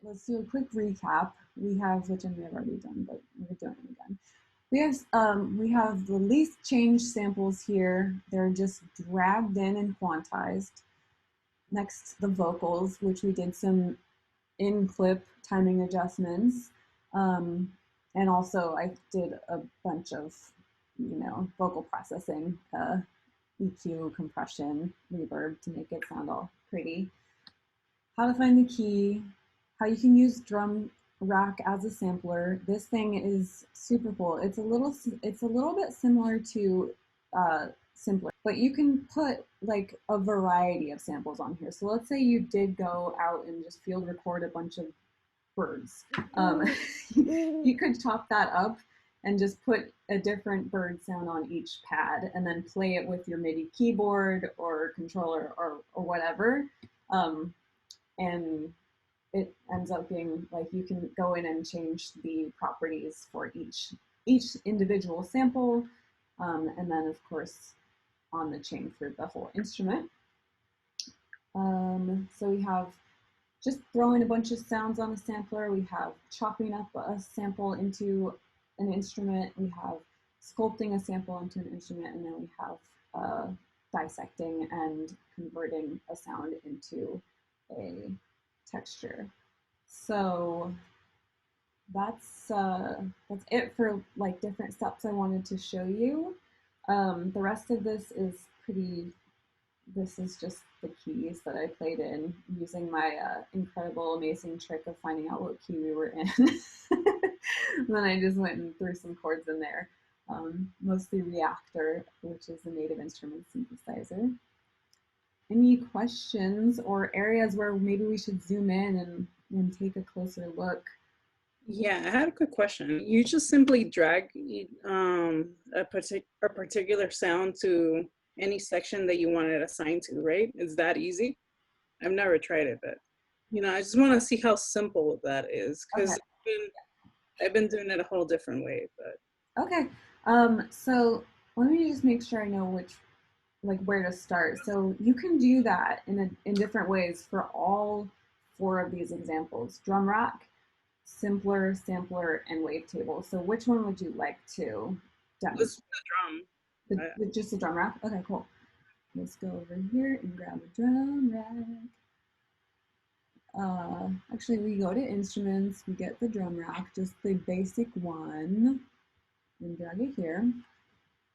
let's do a quick recap. We have, which I may have already done, but we're doing it again. We have the least changed samples here. They're just dragged in and quantized. Next, the vocals, which we did some in-clip timing adjustments. And also I did a bunch of, vocal processing, EQ, compression, reverb to make it sound all pretty. How to find the key, how you can use drum rack as a sampler. This thing is super cool. It's a little bit similar to Simpler, but you can put like a variety of samples on here. So let's say you did go out and just field record a bunch of birds. You could chop that up and just put a different bird sound on each pad and then play it with your MIDI keyboard or controller or whatever. And it ends up being like you can go in and change the properties for each individual sample, and then of course on the chain for the whole instrument. So we have just throwing a bunch of sounds on a sampler. We have chopping up a sample into an instrument. We have sculpting a sample into an instrument, and then we have dissecting and converting a sound into a texture. So that's it for like different steps I wanted to show you. The rest of this is just the keys that I played in using my incredible, amazing trick of finding out what key we were in. Then I just went and threw some chords in there, mostly Reactor, which is the native instrument synthesizer. Any questions or areas where maybe we should zoom in and take a closer look? Yeah, I had a quick question. You just simply drag a particular sound to any section that you want it assigned to, right? It's that easy? I've never tried it, but I just want to see how simple that is, because I've been doing it a whole different way. But okay, so let me just make sure I know where to start. So you can do that in different ways for all 4 of these examples: drum rack, simpler, sampler, and wavetable. So which one would you like to demonstrate? The drum. Just the drum rack? Okay, cool. Let's go over here and grab a drum rack. Actually, we go to instruments, we get the drum rack, just the basic one, and drag it here.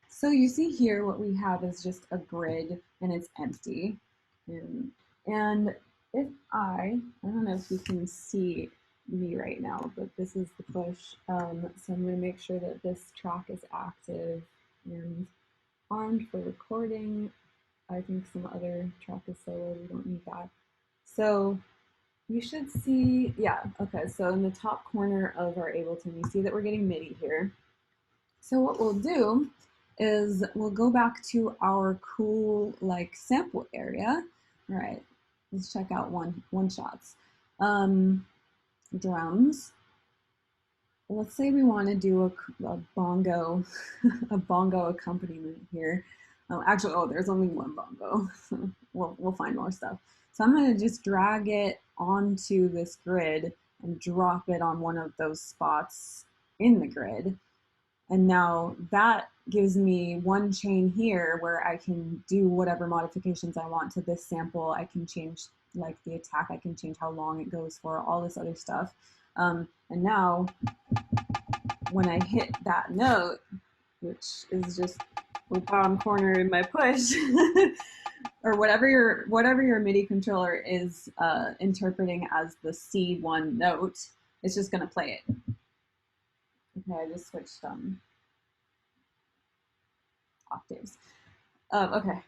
So you see here what we have is just a grid and it's empty. And if I don't know if you can see me right now, but this is the push. So I'm going to make sure that this track is active and armed for recording. I think some other track is solo, we don't need that. So you should see, yeah, okay, so in the top corner of our Ableton, you see that we're getting MIDI here. So what we'll do is we'll go back to our cool sample area. All right, let's check out one shots. Drums. Let's say we want to do a bongo, a bongo accompaniment here. Actually, there's only one bongo. We'll find more stuff. So I'm going to just drag it onto this grid and drop it on one of those spots in the grid. And now that gives me one chain here where I can do whatever modifications I want to this sample. I can change the attack, I can change how long it goes for, all this other stuff. And now when I hit that note, which is just the bottom corner in my push, or whatever your MIDI controller is interpreting as the C1 note, it's just going to play it. Okay, I just switched octaves. Okay,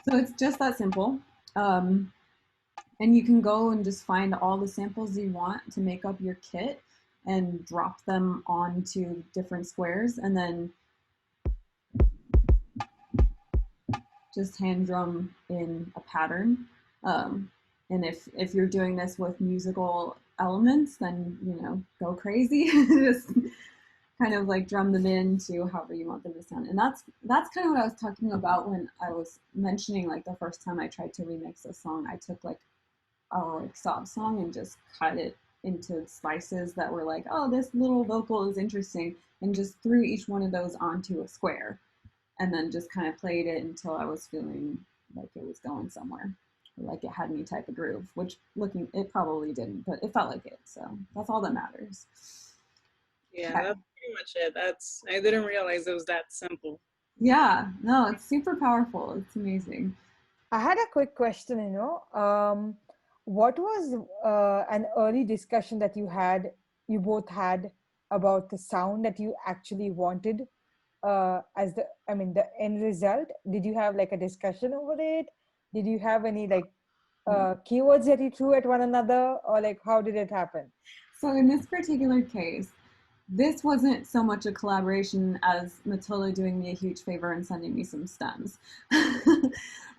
so it's just that simple. And you can go and just find all the samples you want to make up your kit and drop them onto different squares, and then just hand drum in a pattern. And if you're doing this with musical elements, then go crazy. Just kind of drum them into however you want them to sound. And that's kind of what I was talking about when I was mentioning the first time I tried to remix a song. I took our like stop song and just cut it into slices that were like, oh, this little vocal is interesting, and just threw each one of those onto a square, and then just kind of played it until I was feeling like it was going somewhere, like it had any type of groove, which looking, it probably didn't, but it felt like it. So that's all that matters. Yeah, Okay. that's pretty much it. I didn't realize it was that simple. Yeah, no, it's super powerful. It's amazing. I had a quick question, what was an early discussion that you both had about the sound that you actually wanted as the end result? Did you have like a discussion over it? Did you have any like keywords that you threw at one another, or like how did it happen? So in this particular case, this wasn't so much a collaboration as Matilda doing me a huge favor and sending me some stems.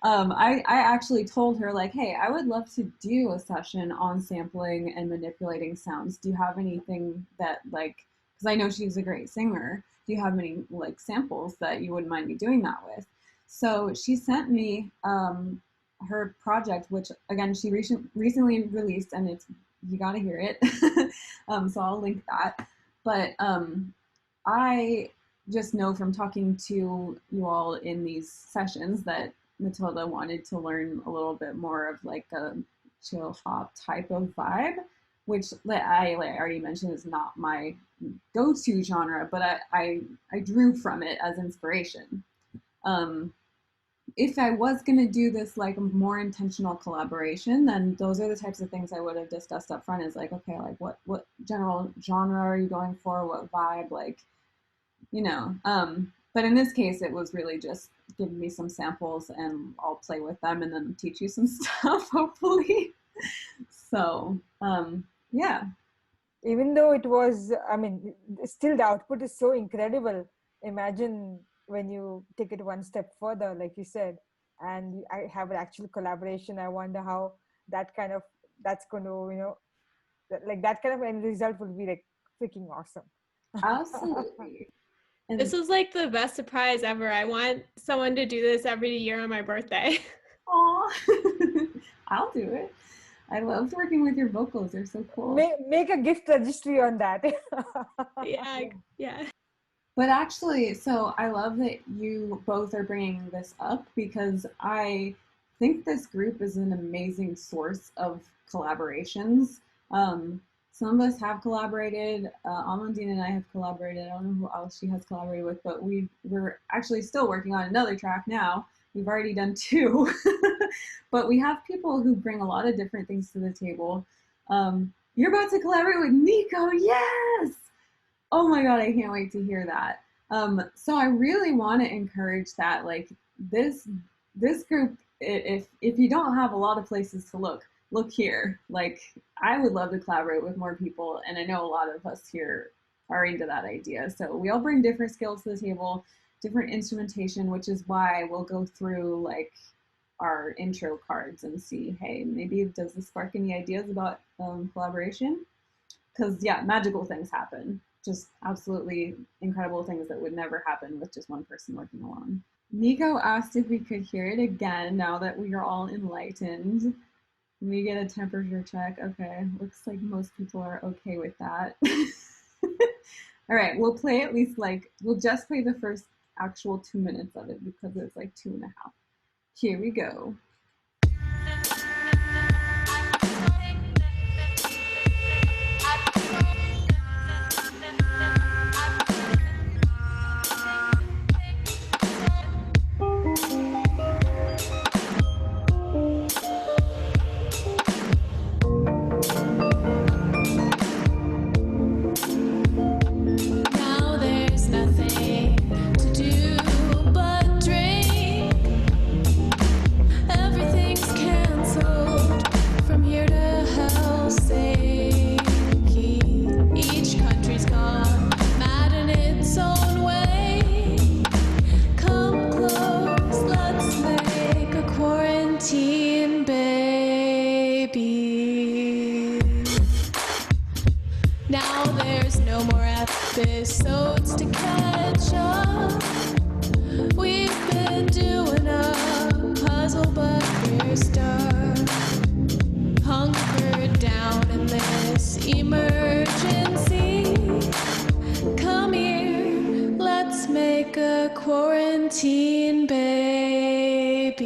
I actually told her, like, hey, I would love to do a session on sampling and manipulating sounds. Do you have anything that, like, because I know she's a great singer, do you have any like samples that you wouldn't mind me doing that with? So she sent me her project, which again she recently released, and it's, you got to hear it. So I'll link that. But I just know from talking to you all in these sessions that Matilda wanted to learn a little bit more of like a chill hop type of vibe, which I already mentioned is not my go-to genre, but I drew from it as inspiration. If I was going to do this like a more intentional collaboration, then those are the types of things I would have discussed up front, is like, okay, like what general genre are you going for? What vibe? Like, but in this case, it was really just give me some samples and I'll play with them and then teach you some stuff, hopefully. So, yeah. Even though it was, still the output is so incredible. Imagine when you take it one step further, like you said, and I have an actual collaboration. I wonder how that's going to, like that kind of end result will be like freaking awesome. Absolutely. And this was like the best surprise ever. I want someone to do this every year on my birthday. Aw, I'll do it. I loved working with your vocals. They're so cool. Make a gift registry on that. Yeah. But actually, so I love that you both are bringing this up, because I think this group is an amazing source of collaborations. Some of us have collaborated. Amandine and I have collaborated. I don't know who else she has collaborated with, but we're actually still working on another track now. We've already done 2. But we have people who bring a lot of different things to the table. You're about to collaborate with Nico. Yes! Oh my God, I can't wait to hear that. So I really want to encourage that, like this group, if you don't have a lot of places to look here. Like, I would love to collaborate with more people, and I know a lot of us here are into that idea. So we all bring different skills to the table, different instrumentation, which is why we'll go through like our intro cards and see, hey, maybe does this spark any ideas about collaboration? Because yeah, magical things happen. Just absolutely incredible things that would never happen with just one person working alone. Nico asked if we could hear it again now that we are all enlightened. We get a temperature check. Okay, looks like most people are okay with that. All right, we'll play at least we'll just play the first actual 2 minutes of it because it's like 2.5. Here we go. episodes to catch up. We've been doing a puzzle, but we're stuck. quarantine baby.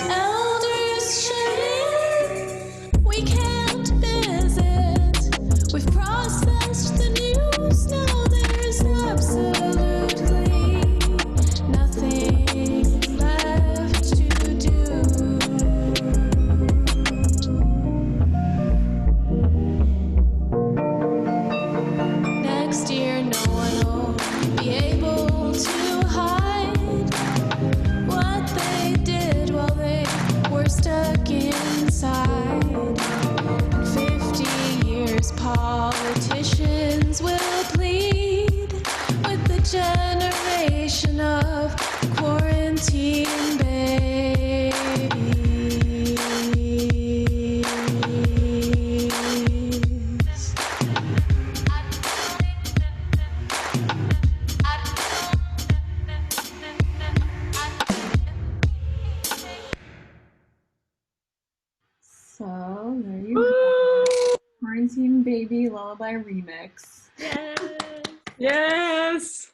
Elders shut in, we can't visit. We've processed the news, now there's absolutely nothing left to do. Next year, no one will be able to hide what they did while they were stuck inside. In 50 years, politicians will plead with the generation of quarantine babies. So there you go. Quarantine Baby Lullaby Remix. Yes. Yes.